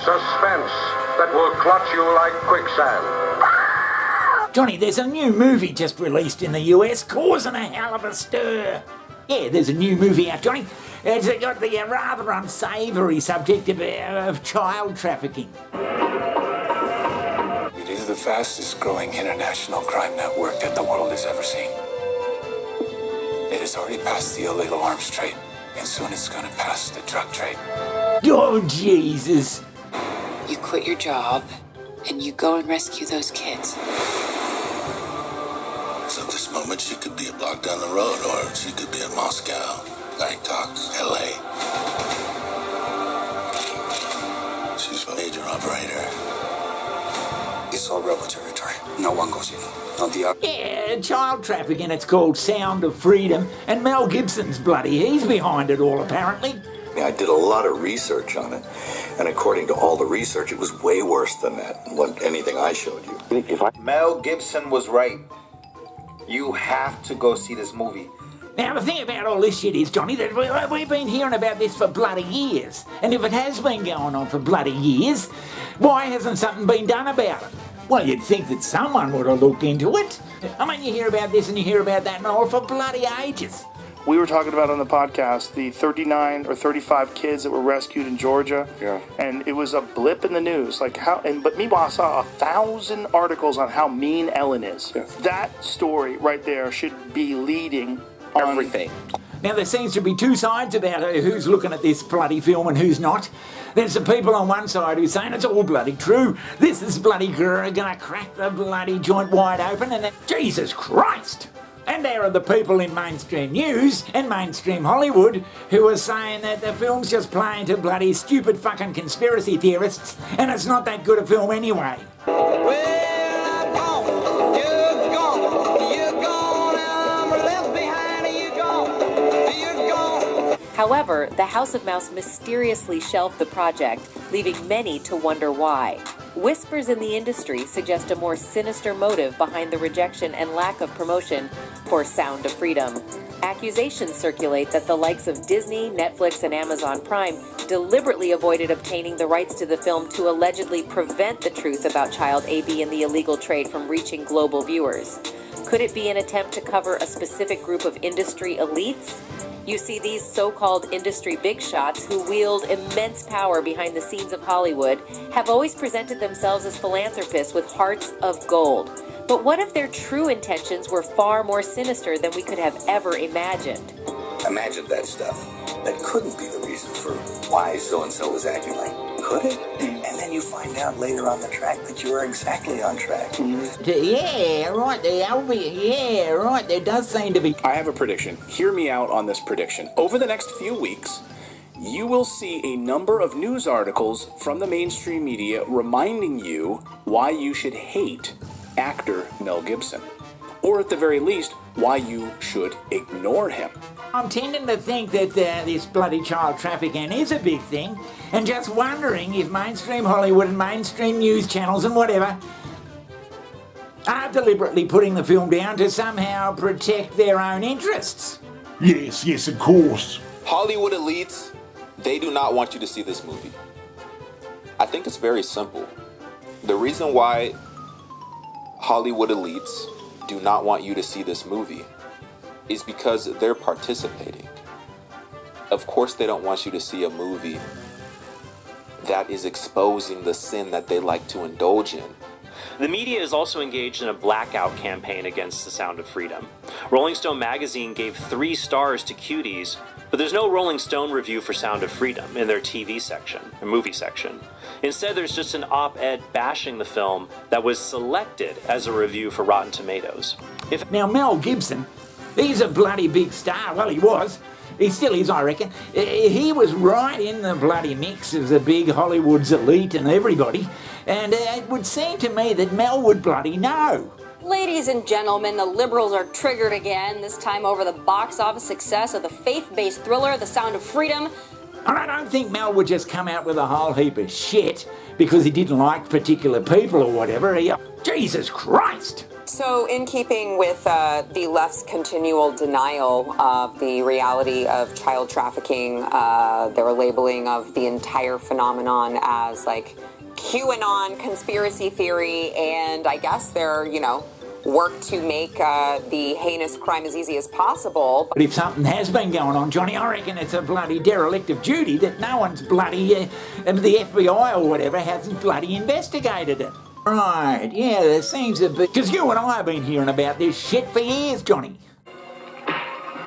Suspense that will clutch you like quicksand. Johnny, there's a new movie just released in the US causing a hell of a stir. Yeah, there's a new movie out, Johnny. It's got the rather unsavoury subject of child trafficking. It is the fastest growing international crime network that the world has ever seen. It has already passed the illegal arms trade, and soon it's going to pass the drug trade. Oh, Jesus. You quit your job, and you go and rescue those kids. So this moment she could be a block down the road, or she could be in Moscow, Bangkok, LA. She's a major operator. It's all rebel territory. No one goes in. Not the Yeah, child trafficking, it's called Sound of Freedom, and Mel Gibson's bloody, he's behind it all apparently. I did a lot of research on it, and according to all the research, it was way worse than that, anything I showed you. Mel Gibson was right. You have to go see this movie. Now, the thing about all this shit is, Johnny, that we've been hearing about this for bloody years. And if it has been going on for bloody years, why hasn't something been done about it? Well, you'd think that someone would have looked into it. I mean, you hear about this and you hear about that and all for bloody ages. We were talking about on the podcast the 39 or 35 kids that were rescued in Georgia. Yeah. And it was a blip in the news. But meanwhile, I saw 1,000 articles on how mean Ellen is. Yeah. That story right there should be leading on Everything. Now, there seems to be two sides about who's looking at this bloody film and who's not. There's the people on one side who's saying it's all bloody true. This is bloody gonna crack the bloody joint wide open, and then, Jesus Christ! And there are the people in mainstream news and mainstream Hollywood who are saying that the film's just playing to bloody stupid fucking conspiracy theorists, and it's not that good a film anyway. However, the House of Mouse mysteriously shelved the project, leaving many to wonder why. Whispers in the industry suggest a more sinister motive behind the rejection and lack of promotion for Sound of Freedom. Accusations circulate that the likes of Disney, Netflix, and Amazon Prime deliberately avoided obtaining the rights to the film to allegedly prevent the truth about child AB and the illegal trade from reaching global viewers. Could it be an attempt to cover a specific group of industry elites? You see, these so-called industry big shots who wield immense power behind the scenes of Hollywood have always presented themselves as philanthropists with hearts of gold. But what if their true intentions were far more sinister than we could have ever imagined? Imagine that stuff. That couldn't be the reason for why so-and-so was acting like, could it? And then you find out later on the track that you were exactly on track. Yeah, right there, Albie. Yeah, right, there does seem to be... I have a prediction. Hear me out on this prediction. Over the next few weeks, you will see a number of news articles from the mainstream media reminding you why you should hate actor Mel Gibson. Or at the very least, why you should ignore him. I'm tending to think that this bloody child trafficking is a big thing, and just wondering if mainstream Hollywood and mainstream news channels and whatever are deliberately putting the film down to somehow protect their own interests. Yes, of course. Hollywood elites, they do not want you to see this movie. I think it's very simple. The reason why Hollywood elites do not want you to see this movie is because they're participating. Of course they don't want you to see a movie that is exposing the sin that they like to indulge in. The media is also engaged in a blackout campaign against the Sound of Freedom. Rolling Stone magazine gave 3 stars to Cuties, but there's no Rolling Stone review for Sound of Freedom in their TV section, or movie section. Instead, there's just an op-ed bashing the film that was selected as a review for Rotten Tomatoes. Now, Mel Gibson, he's a bloody big star. Well, he was. He still is, I reckon. He was right in the bloody mix of the big Hollywood's elite and everybody. And it would seem to me that Mel would bloody know. Ladies and gentlemen, the Liberals are triggered again, this time over the box office success of the faith-based thriller, The Sound of Freedom. And I don't think Mel would just come out with a whole heap of shit because he didn't like particular people or whatever. Jesus Christ! So, in keeping with the left's continual denial of the reality of child trafficking, their labeling of the entire phenomenon as like QAnon conspiracy theory, and I guess their, work to make the heinous crime as easy as possible. But if something has been going on, Johnny, I reckon it's a bloody derelict of duty that no one's bloody, the FBI or whatever hasn't bloody investigated it. Right, yeah, there seems to be... Because you and I have been hearing about this shit for years, Johnny.